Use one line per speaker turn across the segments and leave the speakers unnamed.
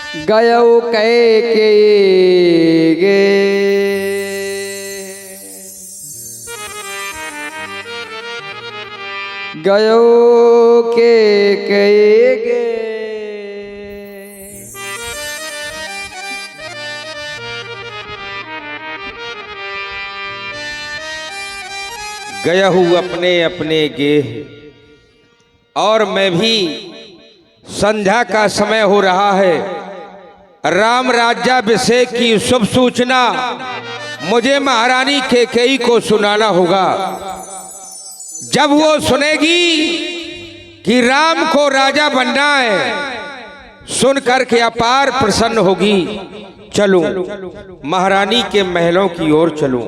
गयो कह के गे गयो के गे
गया हूँ अपने अपने गेह और मैं भी संध्या का समय हो रहा है। राम राज्याभिषेक की शुभ सूचना मुझे महारानी कैकेयी को सुनाना होगा। जब वो सुनेगी कि राम को राजा बनना है, सुन करके अपार प्रसन्न होगी। चलूं महारानी के महलों की ओर चलूं।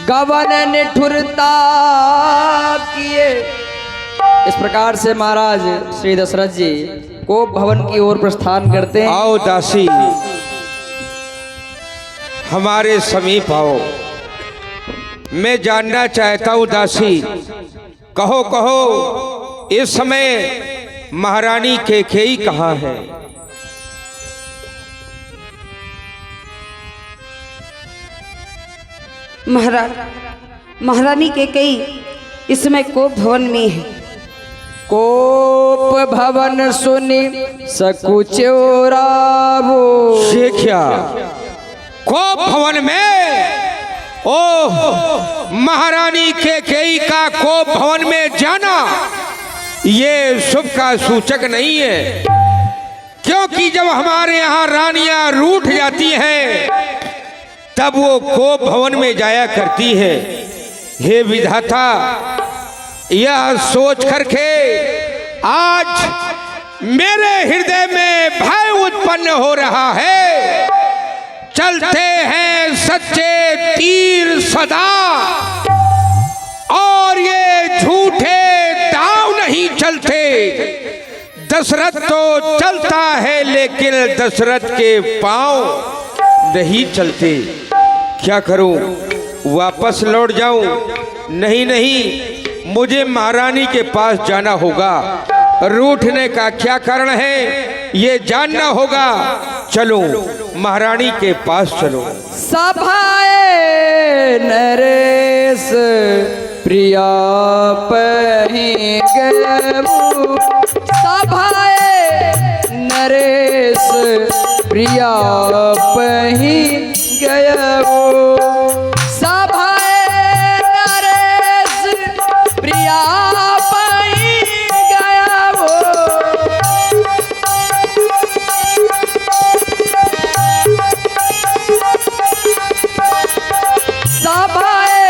गवन निठुरता किए। इस प्रकार से महाराज श्री दशरथ जी को भवन की ओर प्रस्थान करते हैं।
आओ दासी, हमारे समीप आओ। मैं जानना चाहता हूं दासी, कहो कहो इस समय महारानी कैकेयी कहाँ है?
महारानी कैकेयी इस समय कोप भवन में है।
कोप भवन सुनी सकुचो रावो।
ये क्या कोप भवन में? ओह, महारानी कैकेयी का कोप भवन में जाना ये शुभ का सूचक नहीं है, क्योंकि जब हमारे यहाँ रानियां रूठ जाती हैं तब वो कोप भवन में जाया करती है। हे विधाता, यह सोच करके आज मेरे हृदय में भय उत्पन्न हो रहा है। चलते हैं सच्चे तीर सदा, और ये झूठे दांव नहीं चलते। दशरथ तो चलता है लेकिन दशरथ के पांव नहीं चलते। क्या करूं? वापस लौट जाऊं? नहीं नहीं, मुझे महारानी के पास जाना होगा। रूठने का क्या कारण है ये जानना होगा। चलो महारानी के पास चलो।
सभाए नरेश प्रिया पहि गयबु। सभाए नरेश प्रिया पहि गयबु। सभाए नरेश प्रिया पहि गयबु। सभाए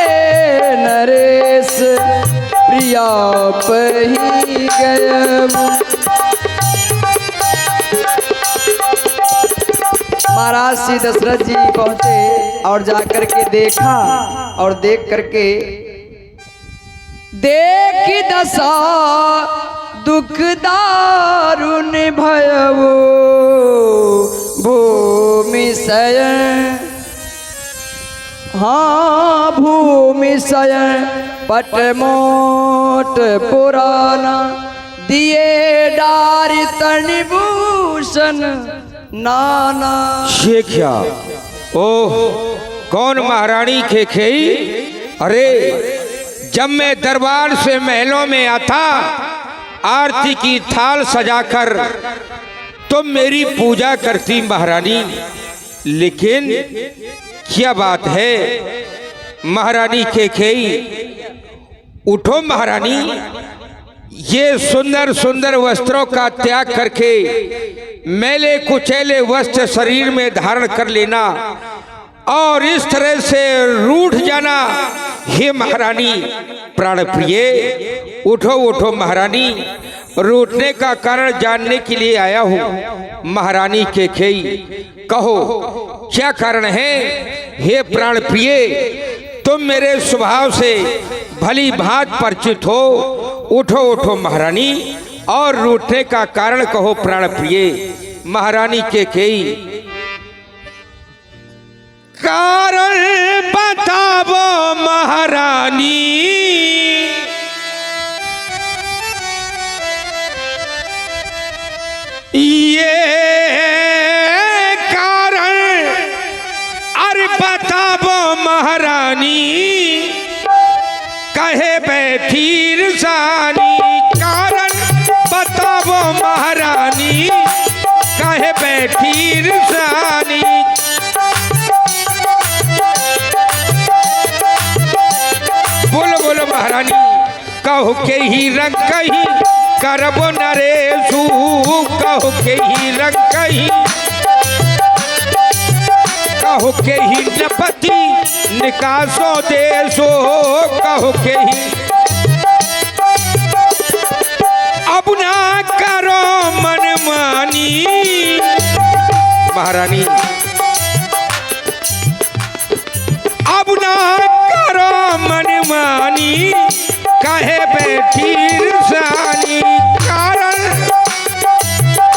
नरेश प्रिया पहि गयबु। महाराज श्री दशरथ जी पहुंचे और जाकर के देखा, और देख करके देख दशा दुख दारुण भयवो। भूमि शयन, हाँ भूमि शयन पटमोट पुराना। दिए डारि तनिभूषण नाना।
ये क्या? ओह, कौन महारानी कैकेयी? अरे, जब मैं दरबार से महलों में आता आरती की थाल सजाकर तुम मेरी पूजा करती महारानी, लेकिन क्या बात है महारानी कैकेयी? उठो महारानी, ये सुंदर सुंदर वस्त्रों का त्याग करके मैले कुचैले वस्त्र शरीर में धारण कर लेना और इस तरह से रूठ जाना। हे महारानी प्राण प्रिय, उठो उठो महारानी। रूठने का कारण जानने के लिए आया हूँ। महारानी कैकेयी, कहो क्या कारण है? हे प्राण प्रिय, तुम मेरे स्वभाव से भली भांति परिचित हो। उठो उठो महारानी और रूठने का कारण कहो प्राण प्रिय। महारानी कैकेयी, कारण बताओ महारानी। कहो के ही रंग कही करबो नरेशु कहो के ही रंग कही कहो के ही नपति निकासो देशो कहो के ही अब ना करो मनमानी महारानी अब ना करो मनमानी काहे बैठी रसानी कारण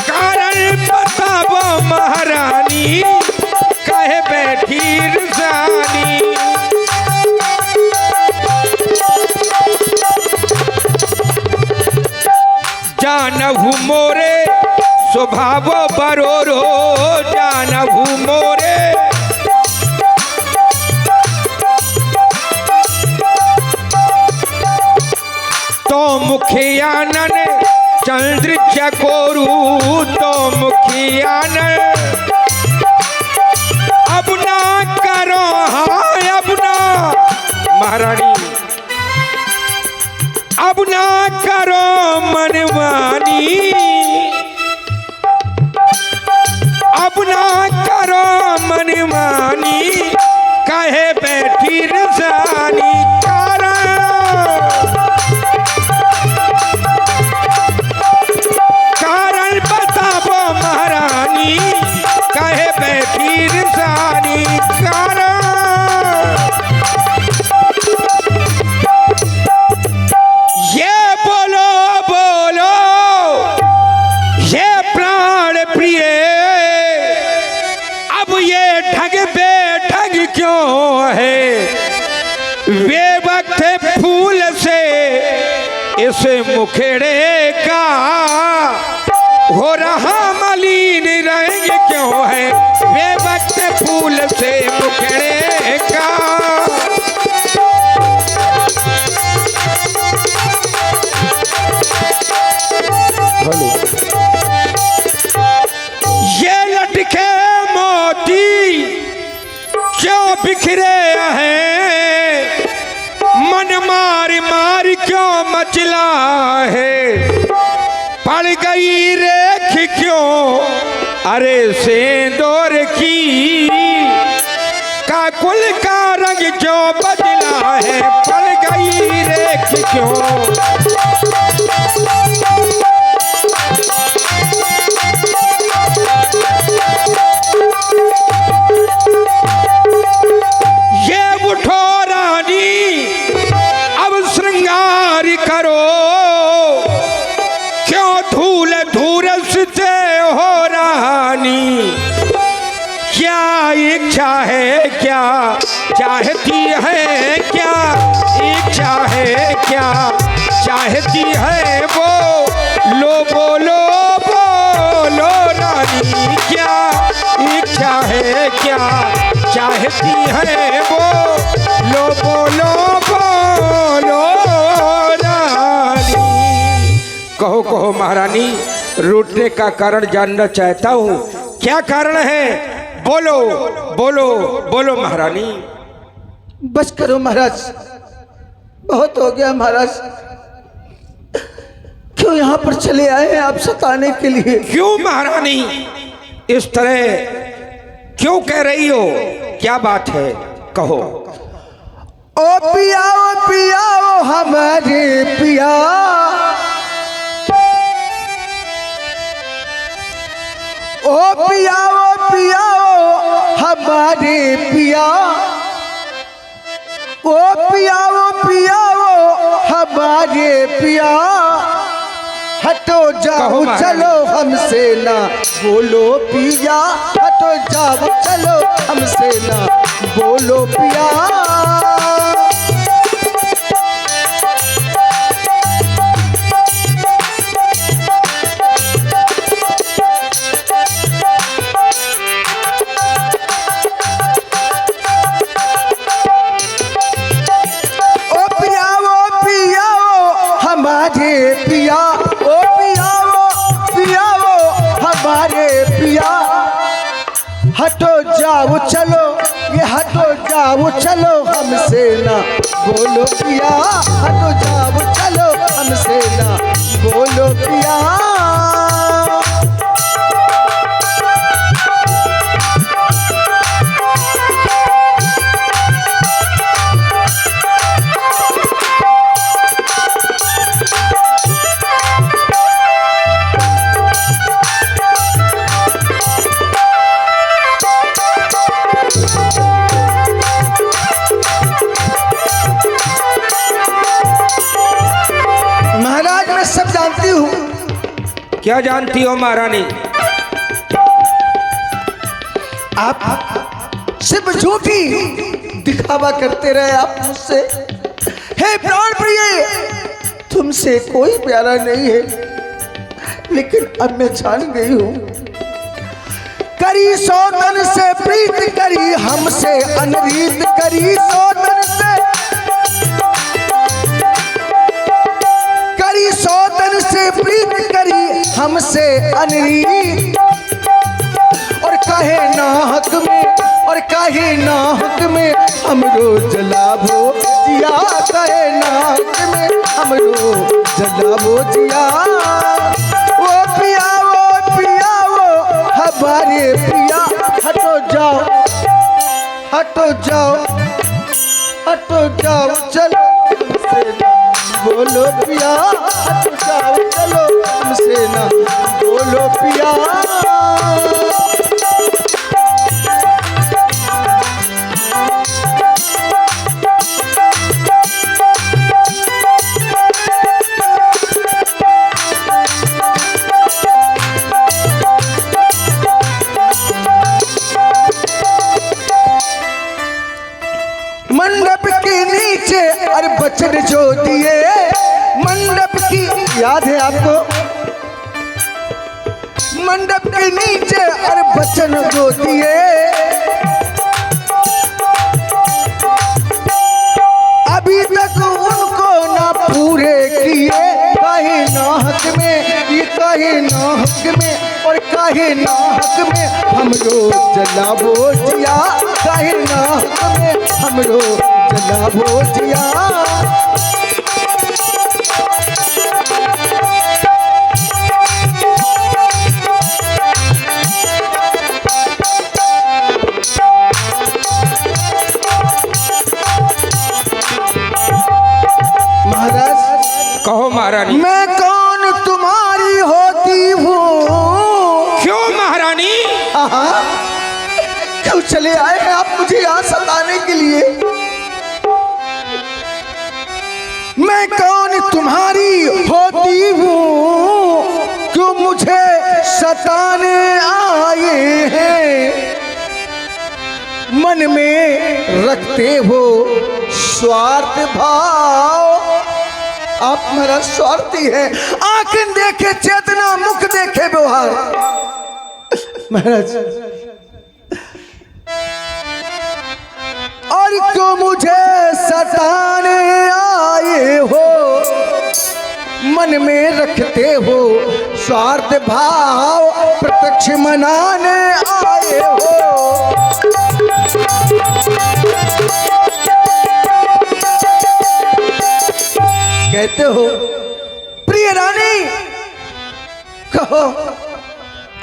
कारण बताबो महारानी काहे बैठी रसानी जानहु मोरे स्वभाव बरोरो जानहु मोरे तो मुखियानन चंद्र चकोरू तो मुखियानन अब ना करो हाय अब ना महारानी अब ना करो मनमानी अब ना करो मनमानी काहे बैठी रसानी कारण बताबो महारानी काहे बैठी रसानी कारण वे वक्त फूल से इस मुखड़े का हो रहा मलिन रंग क्यों है वे वक्त फूल से मुखड़े का ये लटके मोती क्यों बिखरे हैं मन मार मार क्यों मचला है पड़ गई रेख क्यों अरे सेंदूर की काकुल का रंग क्यों बदला है पड़ गई रेख क्यों करो क्यों धूल धूरस से हो रानी क्या इच्छा है क्या चाहती है क्या इच्छा है क्या चाहती है वो लो बोलो बोलो रानी क्या इच्छा है क्या चाहती है वो लो बोलो बोलो कहो कहो महारानी रूठने का कारण जानना चाहता हूँ क्या कारण है बोलो बोलो बोलो महारानी
बस करो महाराज बहुत हो गया महाराज क्यों यहाँ पर चले आए हैं आप सताने के लिए
क्यों महारानी इस तरह क्यों कह रही हो क्या बात है कहो
ओ पिया हमारे पिया ओ पिया हमारे पिया ओ पिया हमारे पिया हटो जाओ चलो हमसे ना बोलो पिया हटो जाओ चलो हमसे ना बोलो पिया हटो जाओ चलो ये हटो जाओ चलो हमसे ना बोलो पिया हटो जाओ चलो हमसे ना बोलो पिया। महाराज मैं सब जानती हूँ।
क्या जानती हो महारानी?
आप सिर्फ झूठी दिखावा करते रहे आप मुझसे। हे प्राण प्रिय, तुमसे कोई प्यारा नहीं है, लेकिन अब मैं जान गई हूँ। करी सौतन से प्रीत करी हमसे अनरीत, करी सौतन से सौतन से प्रीत करी हमसे अनरीत। और काहे नाहक में, और काहे नाहक में हमरो जलाबो जिया, काहे नाहक में हमरो जलाबो जिया। वो पिया, वो पिया, वो हमारे पिया, हटो जाओ, हटो जाओ, हटो जाओ, चलो हमसे ना बोलो पिया, हटो जाओ, चलो हमसे ना बोलो पिया। मंडप के नीचे अरे बचन जो दिए, मंडप की याद है आपको? मंडप के नीचे अरे बचन जो दिए, अभी तक उनको ना पूरे किए। काहे नाहक में, ये काहे नाहक में, और काहे नाहक में हमरो जलाबो जिया, काहे नाहक में हमरो जलाबो जिया। महाराज
कहो महारानी।
मैं कौन तुम्हारी होती हूँ?
क्यों महारानी?
क्यों चले आए हैं आप मुझे यहाँ सताने के लिए? मैं कौन तुम्हारी होती हूँ, क्यों मुझे सताने आए हैं? मन में रखते हो स्वार्थ भाव, आप मेरा स्वार्थी है। आंख देखे चेतना, मुख देखे व्यवहार। महाराज और क्यों मुझे सताने आए हो, मन में रखते हो स्वार्थ भाव, प्रत्यक्ष मनाने आए हो। कहते हो प्रिय रानी, कहो,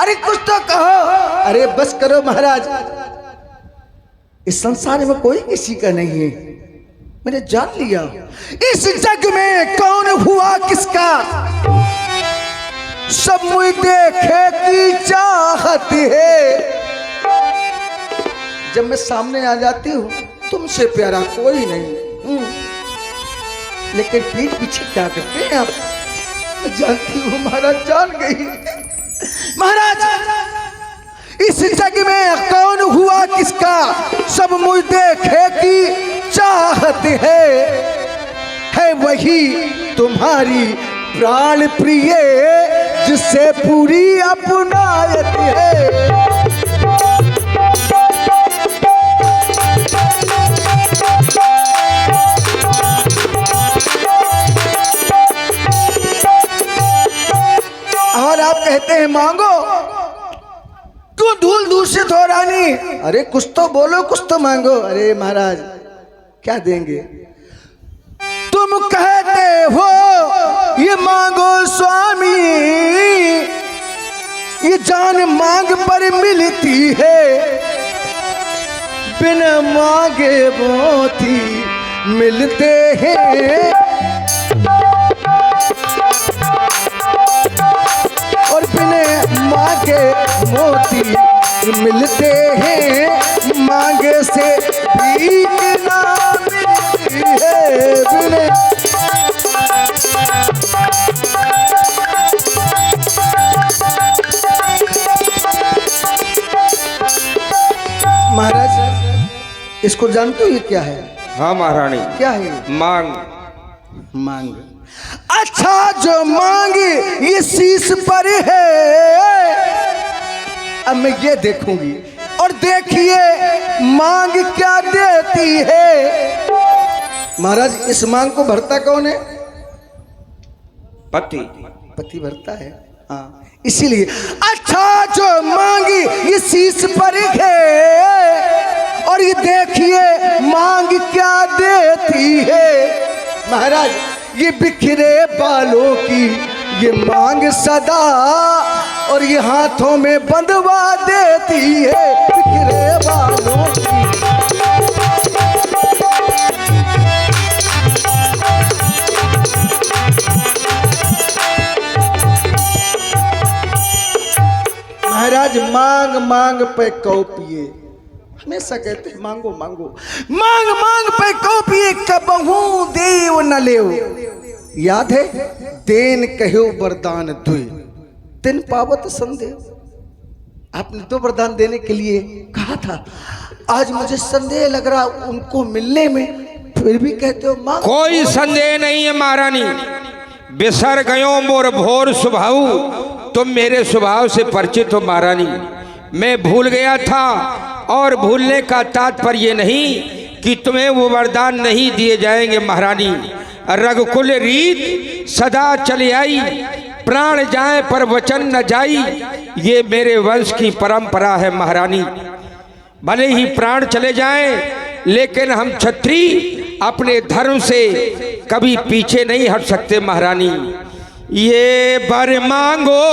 अरे कुछ तो कहो। अरे बस करो महाराज, इस संसार में कोई किसी का नहीं है, मैंने जान लिया। इस जग में कौन हुआ किसका, सब मुझे देखे की चाहत है। जब मैं सामने आ जाती हूँ तुमसे प्यारा कोई नहीं, लेकिन पीठ पीछे क्या करते हैं आप? मैं जानती हूँ महाराज, जान गई। महाराज इस जग में कौन हुआ किसका, सब मुझ देखे की चाहत है वही तुम्हारी प्राण प्रिय, जिससे पूरी अपनायत है। और आप कहते हैं मांगो, क्यों धूल दूषित हो रानी? अरे कुछ तो बोलो, कुछ तो मांगो। अरे महाराज क्या देंगे? तुम कहते हो ये मांगो स्वामी, ये जान मांग पर मिलती है, बिना मांगे मोती मिलते हैं, और बिना मांगे मोती मिलते हैं, मांगे से भीख ना मिलती है, बिना महाराज इसको जानते हो ये क्या है?
हाँ महारानी।
क्या है?
मांग।
मांग। अच्छा जो मांगे ये शीश पर है, अब मैं ये देखूंगी, और देखिए मांग क्या देती है। महाराज इस मांग को भरता कौन है?
पति।
पति भरता है, हाँ, इसीलिए अच्छा जो मांगी ये शीश पर है, और ये देखिए मांग क्या देती है। महाराज ये बिखरे बालों की ये मांग सदा, और ये हाथों में बंधवा देती है, बिखरे बालों की। महाराज मांग मांग पे कौ पिए, हमेशा कहते हैं मांगो मांगो, मांग मांग पे कौ पिए, कबहू देव न लेव। याद है? देन कहो वरदान दुई, तिन पावत संदेह। आपने दो वरदान देने के लिए कहा था, आज मुझे संदेह लग रहा उनको मिलने में, फिर भी कहते हो मांग।
कोई संदेह नहीं है महारानी। बिसर गयो मोर भोर स्वभाव, तुम मेरे स्वभाव से परिचित हो महारानी। मैं भूल गया था, और भूलने का तात्पर्य नहीं कि तुम्हें वो वरदान नहीं दिए जाएंगे महारानी। रघुकुल रीत सदा चली आई, प्राण जाए पर वचन न जाई, ये मेरे वंश की परंपरा है महारानी। भले ही प्राण चले जाएं, लेकिन हम क्षत्रिय अपने धर्म से कभी पीछे नहीं हट सकते महारानी। ये वर मांगो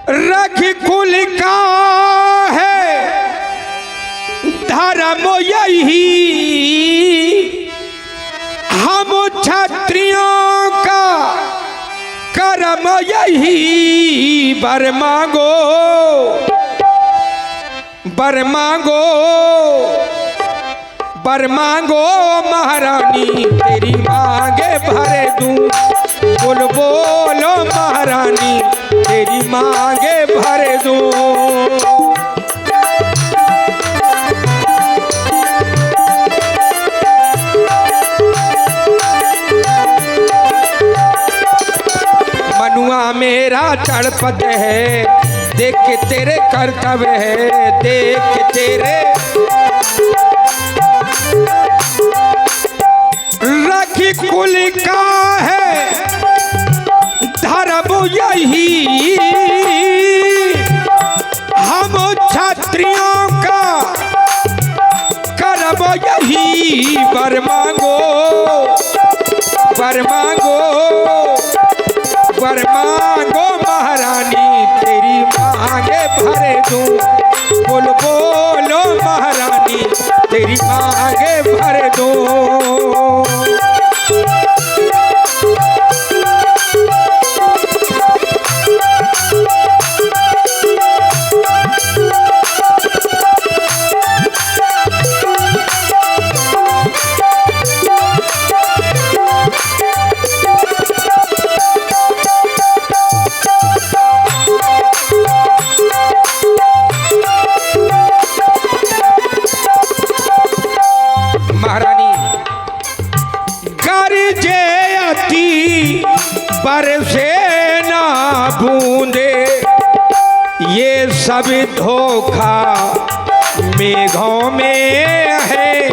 रघुकुल का है धर्म यही, हम क्षत्रियों का कर्म यही। वर मांगो, वर मांगो, वर मांगो महारानी, तेरी मांगे भरे दूं। बोल बोलो महारानी, तेरी मांगे भरे दूं। मनुआ मेरा चढ़पत है, देख के तेरे कर्तव्य है, देख के तेरे रघुकुल का है धर्म यही, हम क्षत्रियों का कर्म यही। वर मांगो, वर मांगो, वर मांगो महारानी, तेरी मांगे भरे दूं। बोल बोलो महारानी, तेरी मांगे भरे दूं। बरसे ना बूंदे, ये सब धोखा मेघों में है।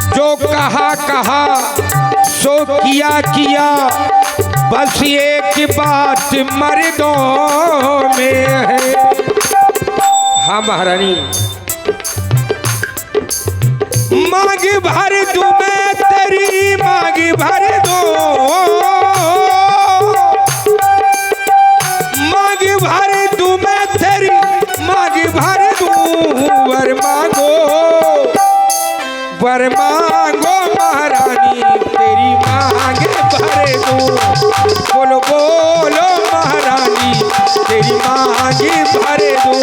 जो कहा कहा सो किया किया, बस एक बात मर्दों में है। हाँ महारानी, मांग भर दूं मैं तेरी मांग भर दूं, मांग भर दूं मैं तेरी मांग भर दूं। वर मांगो महारानी तेरी मांग भर दूं। बोलो बोलो महारानी तेरी मांग भर दूं।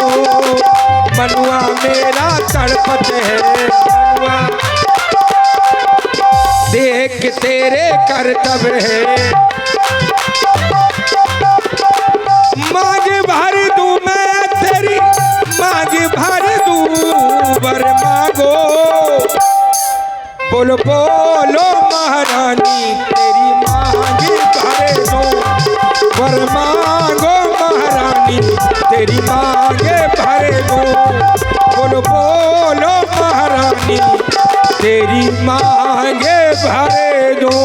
मनुआ मेरा तड़पत है मनुआ, देख तेरे करतब है। मांग भर दूं मैं तेरी मांग भर दूं। वर मांगो बोलो बोलो महारानी तेरी मांग भर दूं। वर मांगो महारानी तेरी मांग भर दूं। बोलो बोलो महारानी तेरी मांग भर दूं।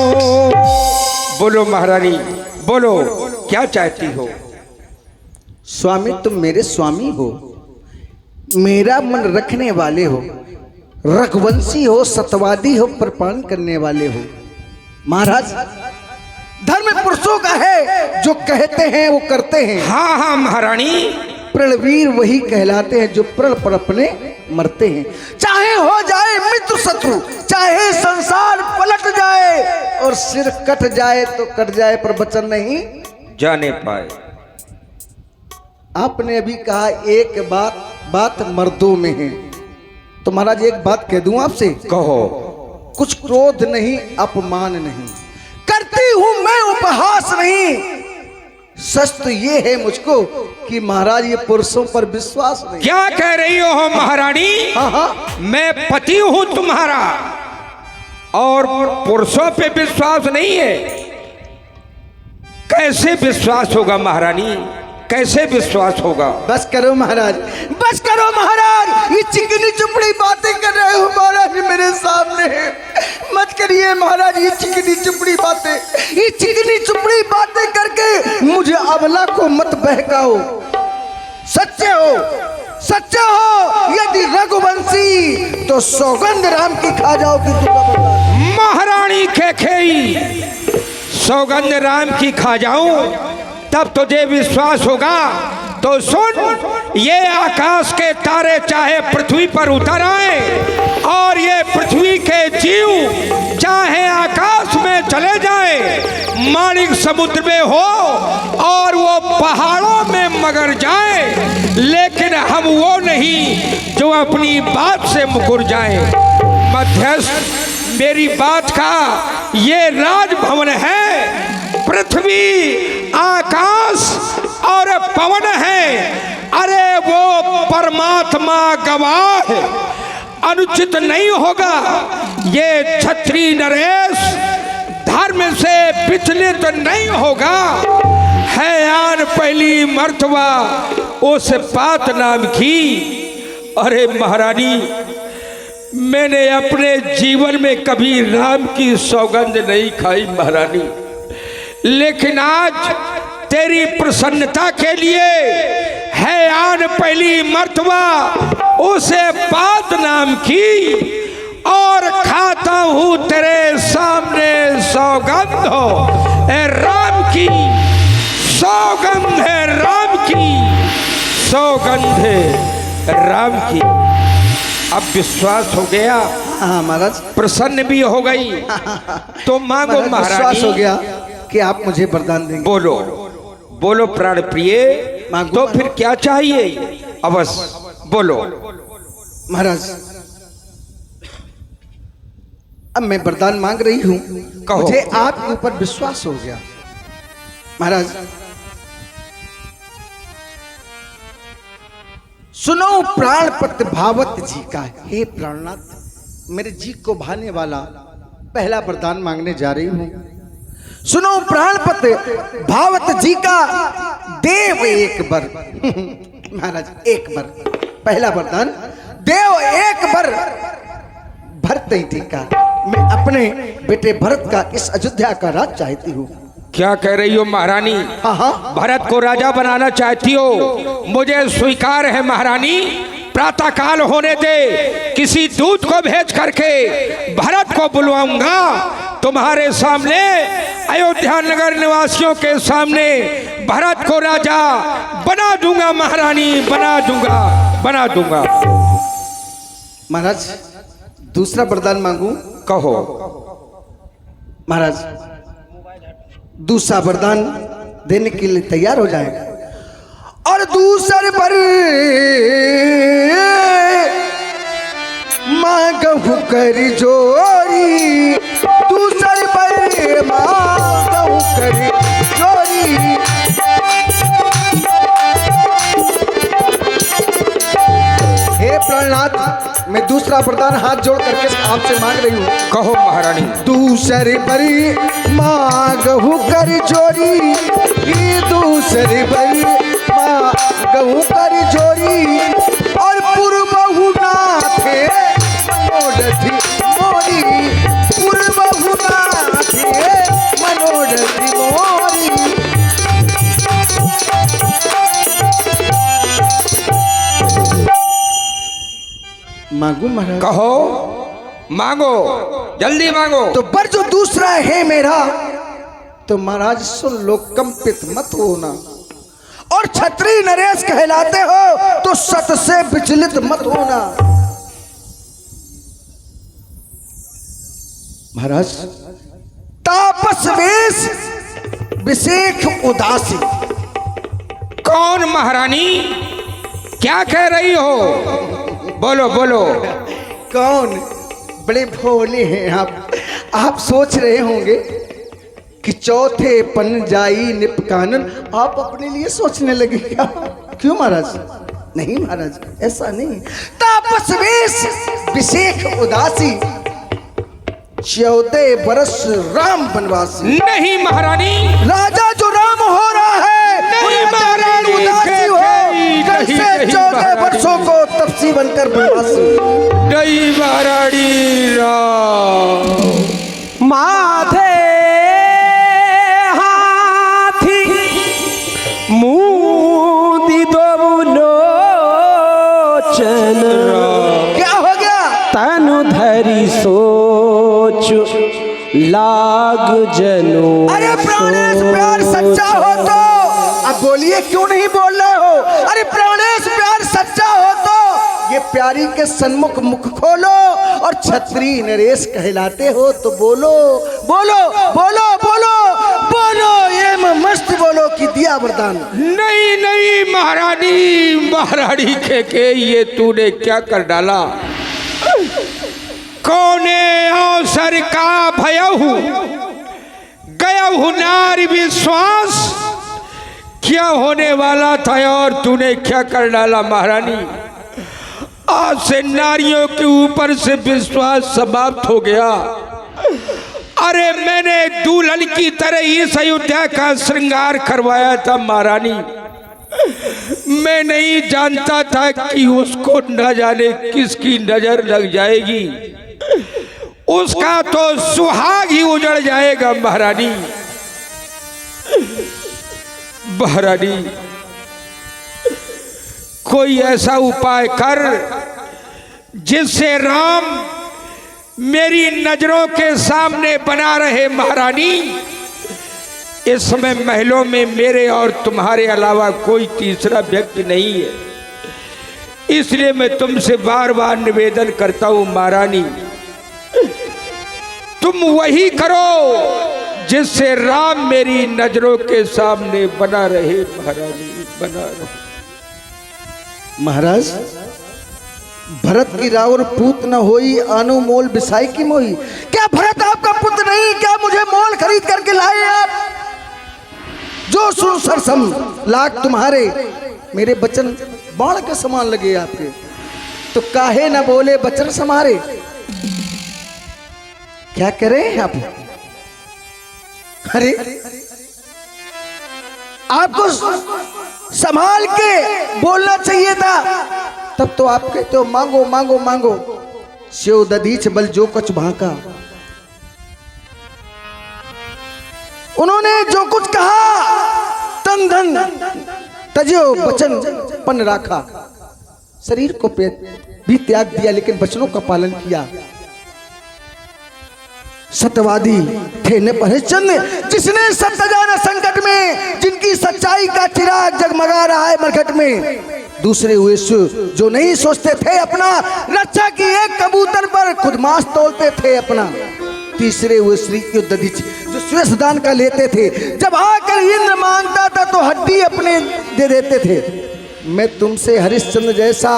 बोलो महारानी बोलो क्या चाहती हो?
स्वामी तुम मेरे स्वामी हो, मेरा मन रखने वाले हो, रघुवंशी हो, सतवादी हो, प्रपान करने वाले हो। महाराज धर्म पुरुषों का है, जो कहते हैं वो करते हैं।
हाँ हाँ महारानी,
प्रणवीर वही कहलाते हैं जो प्रण पर अपने मरते हैं। चाहे हो जाए मित्र शत्रु, चाहे संसार पलट जाए और सिर कट जाए तो कट जाए पर वचन नहीं
जाने पाए।
आपने अभी कहा एक बात मर्दों में है, तो महाराज एक बात कह दूं आपसे।
कहो।
कुछ क्रोध नहीं, अपमान नहीं, करती हूं मैं उपहास नहीं। सच तो ये है मुझको कि महाराज ये पुरुषों पर विश्वास नहीं।
क्या कह रही हो महारानी?
हाँ,
मैं पति हूं तुम्हारा और पुरुषों पे विश्वास नहीं है। कैसे विश्वास होगा महारानी, कैसे विश्वास होगा?
बस करो महाराज, बस करो महाराज। ये चिकनी चुपड़ी बातें कर रहे हो महाराज मेरे सामने, मत करिए महाराज ये चिकनी चुपड़ी बातें। ये चिकनी चुपड़ी बातें करके मुझे अबला को मत बहकाओ। सच्चे हो यदि रघुवंशी तो सौगंध राम की खा जाओ कि तुम
महारानी खेखेई सौगंध राम की खा जाऊं तब तुझे विश्वास होगा। तो सुन, ये आकाश के तारे चाहे पृथ्वी पर उतर आए और ये पृथ्वी के जीव चाहे आकाश में चले जाए, माणिक समुद्र में हो और वो पहाड़ों में मगर जाए, लेकिन हम वो नहीं जो अपनी बात से मुकर जाए। मध्यस्थ मेरी बात का ये राजभवन है, पृथ्वी आकाश और पवन है। अरे वो परमात्मा गवाह है, अनुचित नहीं होगा ये क्षत्रिय नरेश धर्म से विचलित नहीं होगा। है आन पहली मर्तबा उस पात नाम की। अरे महारानी, मैंने अपने जीवन में कभी राम की सौगंध नहीं खाई महारानी, लेकिन आज तेरी प्रसन्नता के लिए है आन पहली मर्तबा उसे बात नाम की और खाता हूं तेरे सामने सौगंध हो। ए राम की सौगंध है, राम की सौगंध है, राम की। अब विश्वास हो गया?
हाँ महाराज।
प्रसन्न भी हो गई तो मांगो महारानी।
विश्वास हो गया कि आप मुझे वरदान देंगे।
बोलो बोलो प्राण प्रिय, तो फिर क्या चाहिए? अवश्य बोलो
महाराज। अब मैं वरदान मांग रही हूं, मुझे आपके ऊपर विश्वास हो गया महाराज। सुनो प्राणपत भावत जी का। हे प्राणनाथ, मेरे जी को भाने वाला पहला वरदान मांगने जा रही हूं। सुनो प्राणपत भावत जी का देव एक बर। महाराज एक बर पहला वरदान, देव एक बर भरत ही का। मैं अपने बेटे भरत का इस अयोध्या का राज चाहती हूँ।
क्या कह रही हो महारानी?
हाँ हाँ,
भरत को राजा बनाना चाहती हो? मुझे स्वीकार है महारानी, प्रातः काल होने दे, किसी दूत को भेज करके भरत को बुलवाऊंगा, तुम्हारे सामने अयोध्या नगर निवासियों के सामने भरत को राजा बना दूंगा, महारानी बना दूंगा।
महाराज दूसरा वरदान मांगू?
कहो।
महाराज दूसरा वरदान देने के लिए तैयार हो जाएगा। और दूसरे पर मांगू कर जोरी, दूसरे पर मांगू कर जोरी। हे प्राणनाथ, मैं दूसरा वरदान हाथ जोड़ करके आपसे मांग रही हूँ।
कहो महारानी।
दूसरे बरी मांगहु कर जोरी, दूसरे बरी मांगहु कर जोरी। और पूर्वहु नाथे मनोरथी मोरी, पूर्वहु नाथे मनोरथी मोरी। मांगू महाराज?
कहो, मांगो, जल्दी मांगो।
तो पर जो दूसरा है मेरा, तो महाराज सुन लो, कंपित मत होना। और क्षत्रिय नरेश कहलाते हो तो सत से विचलित मत होना। महाराज तापस वेश विशेख उदासी।
कौन महारानी, क्या कह रही हो? बोलो बोलो।
कौन? बड़े भोले हैं आप सोच रहे होंगे कि चौथे पन जाई निप कानन, आप अपने लिए सोचने लगे क्या? क्यों महाराज? नहीं महाराज, ऐसा नहीं। तापस वेश विशेख उदासी, 14 वर्ष राम वनवासी।
नहीं महारानी,
राजा जो राम हो रहा है,
नहीं महारानी,
उदासी हो, कैसे 14 वर्षों को तपसी बनकर वनवासी।
नहीं महारानी, राम
माथे हाथी मूदी दो लोचन,
क्या हो गया?
तनु धरी सोच लाग जनो।
अरे प्राणेश प्यार सच्चा हो तो अब बोलिए, क्यों नहीं बोल रहे हो? अरे प्राणेश प्यार सच्चा हो तो ये प्यारी के सन्मुख मुख खोलो, और क्षत्रिय नरेश कहलाते हो तो बोलो बोलो बोलो बोलो बोलो, ये मस्त बोलो कि दिया वरदान।
नहीं नहीं महारानी के ये तूने क्या कर डाला? कौने अवसर का भयहु गयहु नारी विश्वास, क्या होने वाला था और तूने क्या कर डाला महारानी? आज से नारियों के ऊपर से विश्वास समाप्त हो गया। अरे मैंने दुल्हन की तरह इस अयोध्या का श्रृंगार करवाया था महारानी। मैं नहीं जानता था कि उसको न जाने किसकी नजर लग जाएगी, उसका तो सुहाग ही उजड़ जाएगा महारानी। महारानी कोई ऐसा उपाय कर जिससे राम मेरी नजरों के सामने बना रहे महारानी। इस समय महलों में मेरे और तुम्हारे अलावा कोई तीसरा व्यक्ति नहीं है, इसलिए मैं तुमसे बार बार निवेदन करता हूं महारानी, तुम वही करो जिससे राम मेरी नजरों के सामने बना रहे महारानी, बना रहे।
महाराज भरत की रावर पूत न होई, आनो मोल बिसाई की मोही। क्या भरत आपका पुत्र नहीं? क्या मुझे मोल खरीद करके लाए आप? जो सुन सरसम लाख तुम्हारे, मेरे बचन बाण के समान लगे आपके, तो काहे न बोले बचन समारे। क्या करें आप? अरे आपको संभाल के बोलना चाहिए था, तब तो आप कहते हो मांगो मांगो मांगो। शिव दधीच बल जो कुछ भाका, उन्होंने जो कुछ कहा तन धन तजो बचन पन राखा। शरीर को भी त्याग दिया, लेकिन वचनों का पालन किया। सत्यवादी थे ने हरिश्चंद्र, जिसने सत्य जाना संकट में, जिनकी सच्चाई का चिराग जगमगा रहा है मरकट में। दूसरे हुए जो नहीं सोचते थे अपना, रक्षा की एक कबूतर पर खुद मांस तोलते थे अपना। तीसरे हुए श्री युद्धधीच, जो स्वेश दान का लेते थे, जब आकर इंद्र मांगता था तो हड्डी अपने दे देते थे। मैं तुमसे हरिश्चंद्र जैसा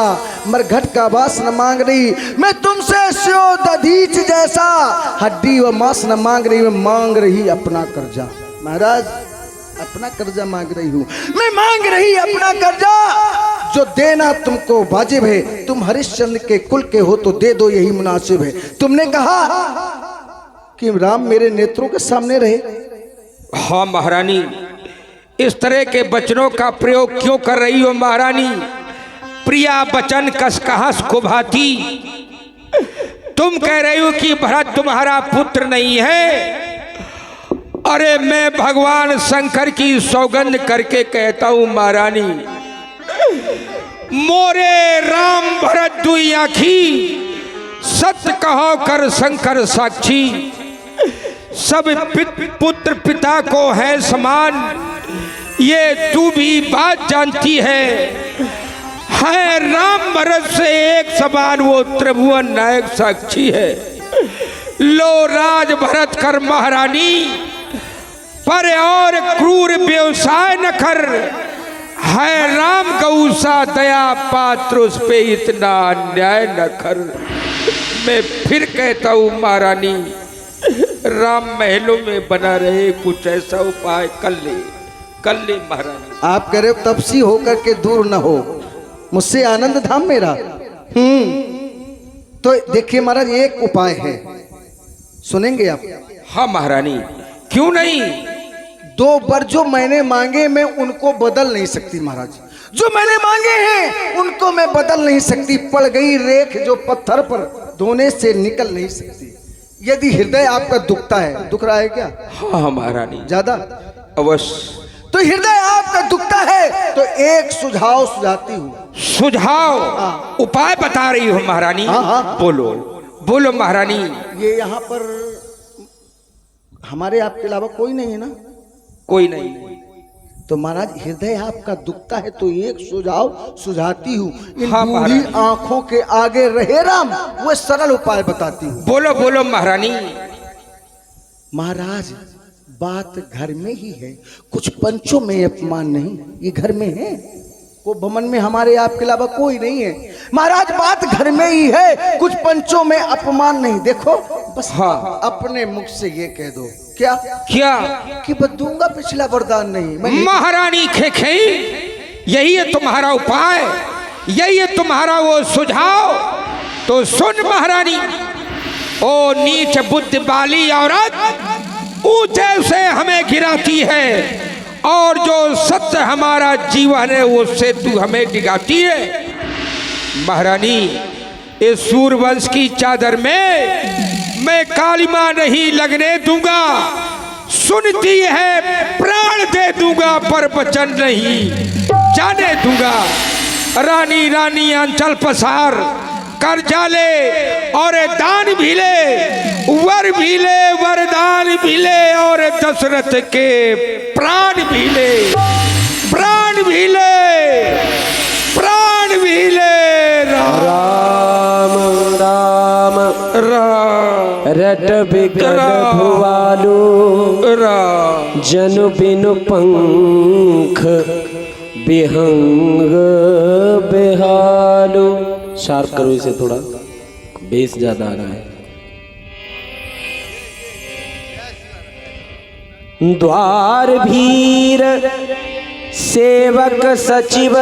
मरघट का वास न मांग रही, मैं तुमसे स्योदधीच जैसा हड्डी व मांस न मांग रही, मैं मांग रही अपना कर्जा। महाराज अपना कर्जा मांग रही हूँ, मैं मांग रही अपना कर्जा। जो देना तुमको वाजिब है, तुम हरिश्चंद्र के कुल के हो तो दे दो, यही मुनासिब है। तुमने कहा कि राम मेरे नेत्रों के सामने रहे।
हाँ महारानी, इस तरह के वचनों का प्रयोग क्यों कर रही हो महारानी? प्रिया वचन कस कहस को भाती। तुम कह रही हो कि भरत तुम्हारा पुत्र नहीं है। अरे मैं भगवान शंकर की सौगंध करके कहता हूं महारानी, मोरे राम भरत दुई आखी, सत्य कहो कर शंकर साक्षी। सब पुत्र पिता को है समान, ये तू भी बात जानती है राम भरत से एक समान, वो त्रिभुवन नायक साक्षी है। लो राज भरत कर महारानी, पर और क्रूर व्यवसाय न कर। है राम गौसा दया पात्र, उस पे इतना अन्याय न कर। मैं फिर कहता हूँ महारानी, राम महलों में बना रहे, कुछ ऐसा उपाय कर ले महारानी।
आप कह रहे हो तपसी होकर के दूर न हो मुझसे आनंद धाम मेरा। तो देखिए महाराज, एक उपाय है, सुनेंगे आप?
हाँ महारानी, क्यों नहीं।
2 वर जो मैंने मांगे मैं उनको बदल नहीं सकती महाराज। जो मैंने मांगे हैं उनको मैं बदल नहीं सकती। पड़ गई रेख जो पत्थर पर, धोने से निकल नहीं सकती। यदि हृदय आपका दुखता है, दुख रहा है क्या?
हाँ महारानी,
ज्यादा
अवश्य।
तो हृदय आपका दुखता है तो एक सुझाव सुझाती हूँ।
सुझाव? उपाय बता रही हो महारानी?
हाँ।
बोलो महारानी।
ये यहाँ पर हमारे आपके अलावा कोई नहीं है ना?
कोई नहीं।
तो महाराज हृदय आपका दुखता है तो एक सुझाव सुझाती हूँ। इन
हाँ,
बूढ़ी आंखों के आगे रहे राम, वो सरल उपाय बताती हूँ।
बोलो महारानी।
महाराज बात घर में ही है, कुछ पंचों में अपमान नहीं। ये घर में है, को भवन में हमारे आपके अलावा कोई नहीं है। महाराज बात घर में ही है, कुछ पंचों में अपमान नहीं। देखो बस
हाँ।
अपने मुख से ये कह दो। क्या कि बदूंगा पिछला वरदान नहीं।
महारानी खेखई, यही है तुम्हारा उपाय, यही है तुम्हारा वो सुझाव? तो सुन महारानी, ओ नीच बुद्धि वाली औरत, ऊंचे से हमें गिराती है, और जो सत्य हमारा जीवन है उससे तू हमें डिगाती है। महारानी, इस सूरवंश की चादर में मैं कालिमा नहीं लगने दूंगा। सुनती है प्राण दे दूंगा, पर वचन नहीं जाने दूंगा। रानी अंचल पसार कर जाले, और दान भी ले, वर भी ले, वरदान भी ले, और दशरथ के प्राण भी ले, प्राण भी ले, प्राण भी ले।
राम राम
राम
रट बिकट भुवालो,
राम
जनु बिनु पंख बिहंग बेहालो। शार्प करो इसे थोड़ा, बेस ज्यादा आ रहा है। द्वार भीर सेवक सचिव